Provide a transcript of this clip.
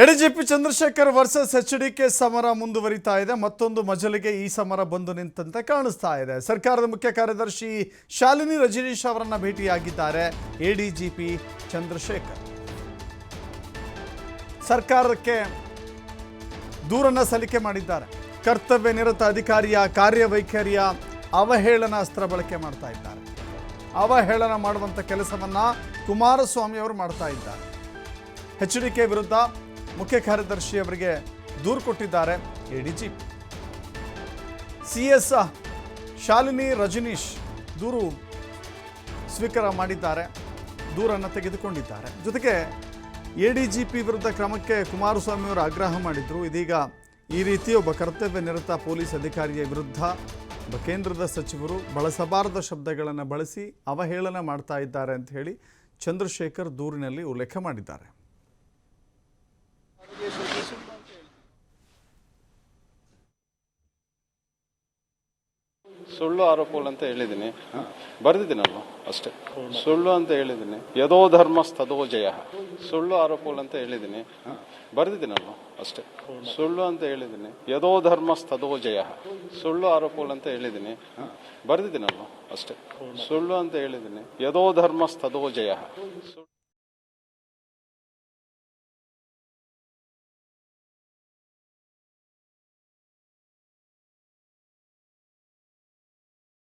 ADGP Chandrashekhar versus HDK ಸಮರ ಮುಂದುವರಿತಾ ಇದೆ. ಮತ್ತೊಂದು ಮಜಲಿಗೆ ಈ ಸಮರ ಬಂದು ನಿಂತಂತೆ ಕಾಣಿಸ್ತಾ ಇದೆ. ಸರ್ಕಾರದ ಮುಖ್ಯ ಕಾರ್ಯದರ್ಶಿ ಶಾಲಿನಿ ರಜನೀಶ್ ಅವರನ್ನ ಭೇಟಿಯಾಗಿದ್ದಾರೆ ಎಡಿಜಿಪಿ ಚಂದ್ರಶೇಖರ್. ಸರ್ಕಾರಕ್ಕೆ ದೂರನ್ನ ಸಲ್ಲಿಕೆ ಮಾಡಿದ್ದಾರೆ. ಕರ್ತವ್ಯ ನಿರತ ಅಧಿಕಾರಿಯ ಕಾರ್ಯವೈಖರಿಯ ಅವಹೇಳನ ಅಸ್ತ್ರ ಬಳಕೆ ಮಾಡ್ತಾ ಇದ್ದಾರೆ. ಅವಹೇಳನ ಮಾಡುವಂಥ ಕೆಲಸವನ್ನ ಕುಮಾರಸ್ವಾಮಿ ಅವರು ಮಾಡ್ತಾ ಇದ್ದಾರೆ. ಎಚ್ಡಿಕೆ ವಿರುದ್ಧ ಮುಖ್ಯ ಕಾರ್ಯದರ್ಶಿ ಅವರಿಗೆ ದೂರು ಕೊಟ್ಟಿದ್ದಾರೆ ಎಡಿಜಿಪಿ. ಸಿಎಸ್ ಶಾಲಿನಿ ರಜನೀಶ್ ದೂರು ಸ್ವೀಕಾರ ಮಾಡಿದ್ದಾರೆ, ದೂರನ್ನು ತೆಗೆದುಕೊಂಡಿದ್ದಾರೆ. ಜೊತೆಗೆ ಎಡಿಜಿಪಿ ವಿರುದ್ಧ ಕ್ರಮಕ್ಕೆ ಕುಮಾರಸ್ವಾಮಿ ಅವರು ಆಗ್ರಹ ಮಾಡಿದ್ರು. ಇದೀಗ ಈ ರೀತಿ ಒಬ್ಬ ಕರ್ತವ್ಯ ನಿರತ ಪೊಲೀಸ್ ಅಧಿಕಾರಿಯ ವಿರುದ್ಧ ಒಬ್ಬ ಕೇಂದ್ರದ ಸಚಿವರು ಬಳಸಬಾರದ ಶಬ್ದಗಳನ್ನು ಬಳಸಿ ಅವಹೇಳನ ಮಾಡ್ತಾ ಇದ್ದಾರೆ ಅಂತ ಹೇಳಿ ಚಂದ್ರಶೇಖರ್ ದೂರಿನಲ್ಲಿ ಉಲ್ಲೇಖ ಮಾಡಿದ್ದಾರೆ. ಸುಳ್ಳು ಆರೋಪಗಳು ಅಂತ ಹೇಳಿದ್ದೀನಿ, ಬರೆದಿದ್ದೀನಲ್ವ ಅಷ್ಟೇ. ಸುಳ್ಳು ಅಂತ ಹೇಳಿದ್ದೀನಿ, ಯದೋ ಧರ್ಮ ಸ್ಥದೋ ಜಯ. ಸುಳ್ಳು ಆರೋಪಗಳು ಅಂತ ಹೇಳಿದ್ದೀನಿ, ಬರೆದಿದ್ದೀನಲ್ವ ಅಷ್ಟೇ. ಸುಳ್ಳು ಅಂತ ಹೇಳಿದ್ದೀನಿ, ಯದೋ ಧರ್ಮ ಸ್ಥದೋ ಜಯ. ಸುಳ್ಳು ಆರೋಪಗಳು ಅಂತ ಹೇಳಿದ್ದೀನಿ, ಬರೆದಿದ್ದೀನಲ್ವ ಅಷ್ಟೇ. ಸುಳ್ಳು ಅಂತ ಹೇಳಿದ್ದೀನಿ, ಯದೋ ಧರ್ಮ ಸ್ಥದೋ ಜಯ.